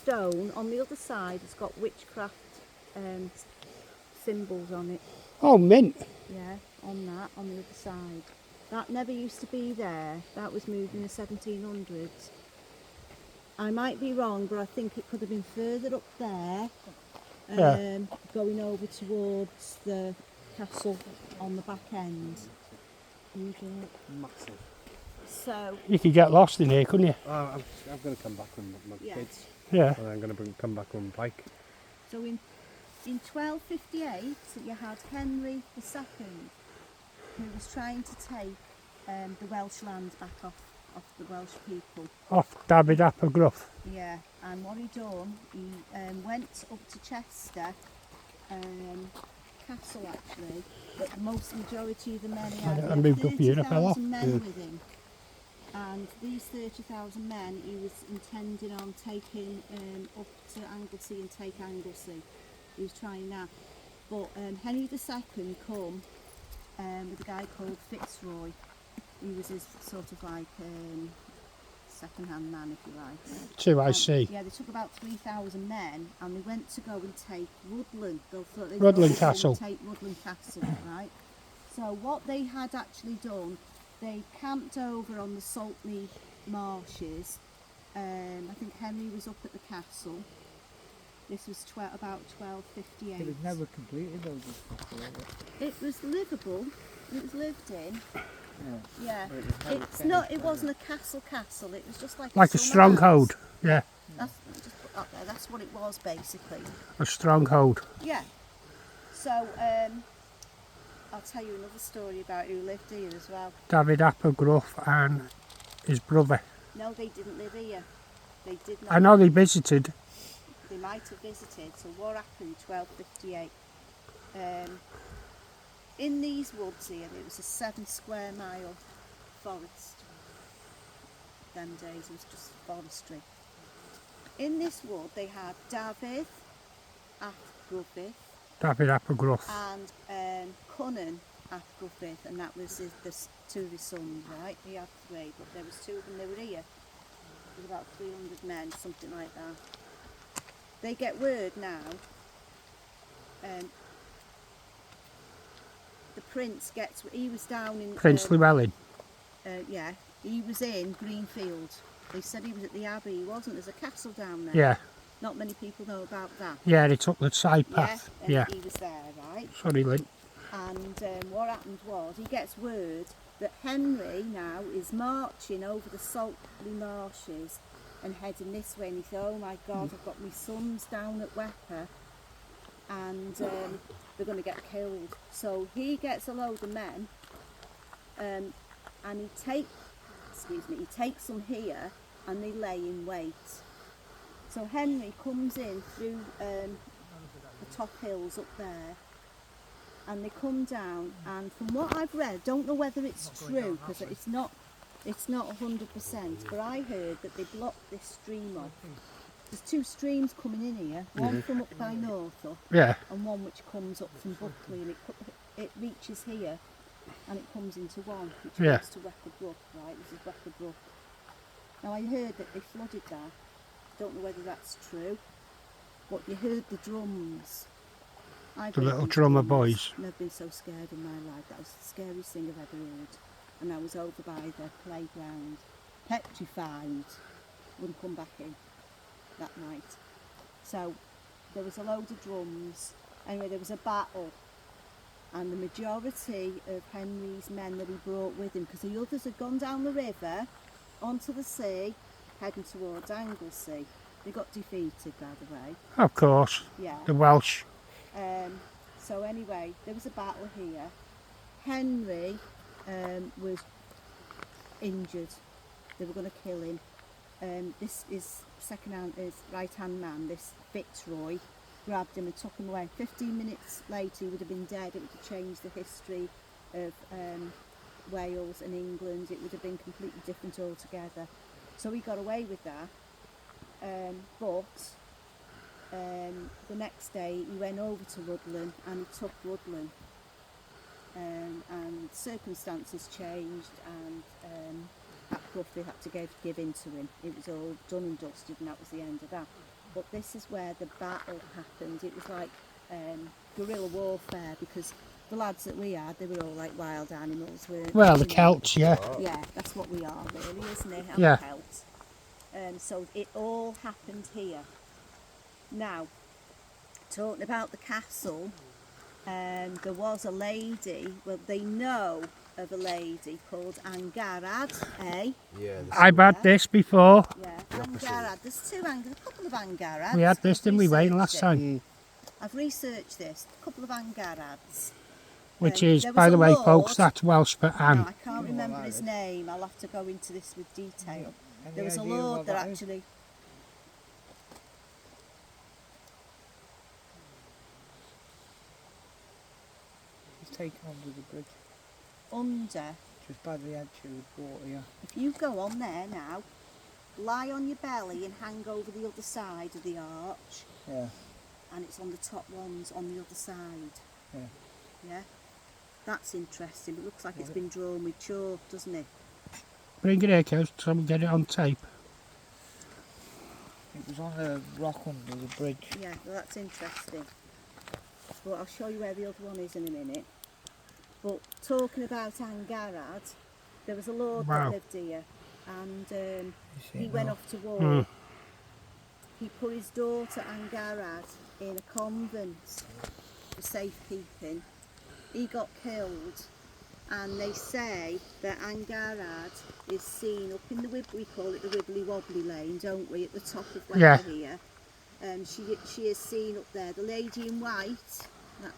stone on the other side has got witchcraft symbols on it. Oh, mint. Yeah, on the other side. That never used to be there. That was moved in the 1700s. I might be wrong, but I think it could have been further up there, going over towards the castle on the back end. Massive. So You could get lost in here, couldn't you? I'm going to come back with my kids. Yeah. And I'm going to come back on bike. So in 1258, you had Henry II, who was trying to take the Welsh lands back off the Welsh people. Off David Applegruff. Yeah, and what he done, he went up to Chester Castle actually, but the majority of the men he had, I moved up here, a fella. 30,000 men with him. And these 30,000 men he was intending on taking up to Anglesey and take Anglesey. He was trying that. But Henry II come with a guy called Fitzroy. He was his sort of like second-hand man, if you like. 2IC. Yeah, they took about 3,000 men and they went to go and take Rhuddlan. Rhuddlan Castle. Take Rhuddlan Castle, right? So what they had actually done, they camped over on the Saltney marshes. I think Henry was up at the castle. This was about 1258. But it never completed those castle, It was livable. It was lived in. Yeah. Yeah. It's not. It wasn't a castle. It was just like Like a summer stronghold. house. Yeah. That's just put that there. That's what it was basically. A stronghold. Yeah. So I'll tell you another story about who lived here as well. David Applegruff and his brother. No, they didn't live here. They did not. I know they visited. They might have visited. So what happened? 1258. In these woods here, it was a 7 square mile forest. Them days it was just forestry. In this wood they had David Applegruff David Applegruff. and Cunnan Applegruff, and that was two of his sons, right? He had 3, but there was 2 of them. They were here. There was about 300 men, something like that. They get word now. The prince gets. He was down in Prince Llewellyn. yeah, he was in Greenfield. They said he was at the Abbey. He wasn't. There's a castle down there. Yeah. Not many people know about that. Yeah, he took the side path. Yeah, and he was there, right? Sorry, Lynn. And what happened was, he gets word that Henry now is marching over the Saltley marshes and heading this way. And he thought, oh my God, I've got my sons down at Wepper, and they're going to get killed. So he gets a load of men, and he takes them here, and they lay in wait. So Henry comes in through the top hills up there, and they come down, and from what I've read, don't know whether it's true, because it's not 100%, but I heard that they blocked this stream off. There's 2 streams coming in here, one from up by Northup, Yeah. and one which comes up from Buckley, and it reaches here, and it comes into one, which goes to Wepper Brook, right? This is Wepper Brook. Now I heard that they flooded that. Don't know whether that's true, but you heard the drums. The little drummer boys. I've never been so scared in my life. That was the scariest thing I've ever heard. And I was over by the playground, petrified. Wouldn't come back in that night. So there was a load of drums. Anyway, there was a battle, and the majority of Henry's men that he brought with him, because the others had gone down the river onto the sea, heading towards Anglesey. They got defeated, by the way. Of course. Yeah. The Welsh. So anyway, there was a battle here. Henry was injured. They were going to kill him. This is his right-hand man, this Fitzroy, grabbed him and took him away. 15 minutes later he would have been dead. It would have changed the history of Wales and England. It would have been completely different altogether. So he got away with that. But the next day he went over to Rhuddlan and he took Rhuddlan. And circumstances changed, and Guthrie had to give in to him. It was all done and dusted, and that was the end of that. But this is where the battle happened. It was like guerrilla warfare, because the lads that we had, they were all like wild animals. Well, the you know. Celts, yeah. Yeah, that's what we are, really, isn't it? Yeah. Celts. So it all happened here. Now, talking about the castle, there was a lady, well, they know of a lady called Angarad, eh? Yeah. I've had this before. Yeah, Angarad. There's a couple of Angarads. We had this, didn't we, Wayne, last Researched it. time? I've researched this, a couple of Angarads. Which is, there was by the a way, lord- folks, that's Welsh for Now, Anne. I can't remember his name, I'll have to go into this with detail. There was a lord that actually... He's taken under the bridge, Under, just by the edge of the water, yeah. if you go on there now, lie on your belly and hang over the other side of the arch, Yeah, and it's on the top ones on the other side. yeah. Yeah? That's interesting. It looks like it's been drawn with chalk, doesn't it? Bring it here, Kev, so we get it on tape. It was on a rock under the bridge. Yeah, well, that's interesting. But I'll show you where the other one is in a minute. But talking about Angarad, there was a lord Wow. that lived here, and You see he it went now? off to war. Mm. He put his daughter Angarad in a convent for safekeeping. He got killed, and they say that Angarad is seen up in the we call it the Wibbly Wobbly Lane, don't we, at the top of where Yeah. here. She is seen up there, the lady in white.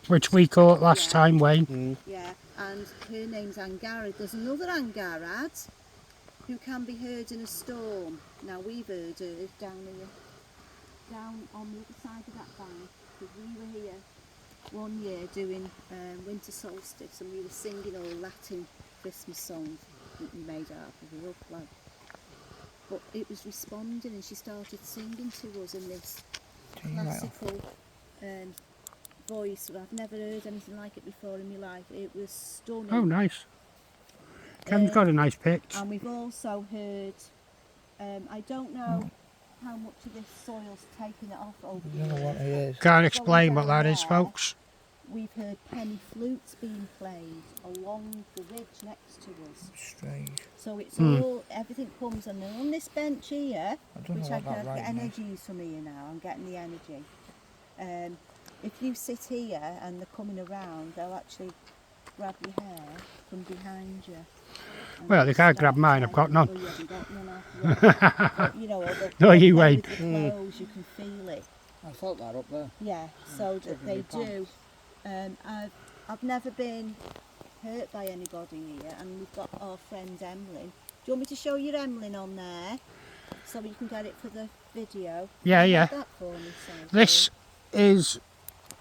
Which we caught last Yeah. time, Wayne. Yeah, and her name's Angarad. There's another Angarad who can be heard in a storm. Now we've heard her down here, down on the other side of that bank, because we were here one year doing winter solstice, and we were singing all Latin Christmas songs that we made out of the rough lad. But it was responding, and she started singing to us in this Turn your light off. classical voice. I've never heard anything like it before in my life. It was stunning. Oh, nice. Kevin's got a nice pitch. And we've also heard, I don't know how much of this soil's taken it off over I don't know what the it years. is. Can't explain what down that is, there. folks. We've heard penny flutes being played along the ridge next to us. Strange. So it's Hmm. all, everything comes and on this bench here, I don't which know I what that can get writing is. energy from here now. I'm getting the energy. If you sit here and they're coming around, they'll actually grab your hair from behind you. And Well, they can't start grab mine, I've got playing. none. Oh, you haven't got none, have you? But, you know, or they'll No, you play ain't. with the clothes, you can feel it. I felt that up there. Yeah, so that taking they my do. I've never been hurt by anybody here, and we've got our friend Emlyn. Do you want me to show you Emlyn on there, so you can get it for the video? Yeah, Can you yeah. get that for me, Sam, This is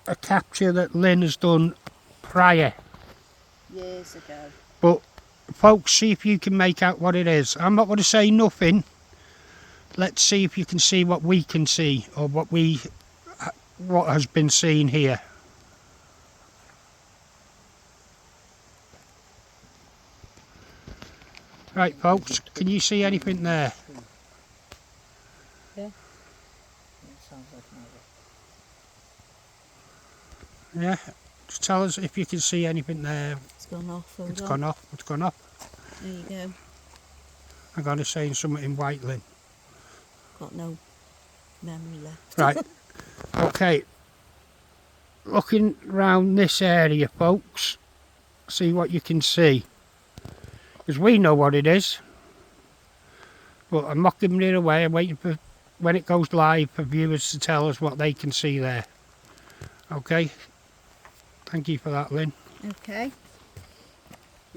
a capture that Lynn has done prior. please? Years ago. But, folks, see if you can make out what it is. I'm not going to say nothing. Let's see if you can see what we can see, or what has been seen here. Right, folks, can you see anything there? Yeah. It sounds like another. Yeah? Just tell us if you can see anything there. It's gone off. Hold It's on. gone off. It's gone off. There you go. I'm going to say something in white, Lynn. Got no memory left. Right. Okay. Looking round this area, folks. See what you can see. Because we know what it is. But I'm not giving it away. I'm waiting for when it goes live for viewers to tell us what they can see there. Okay. Thank you for that, Lynn. Okay.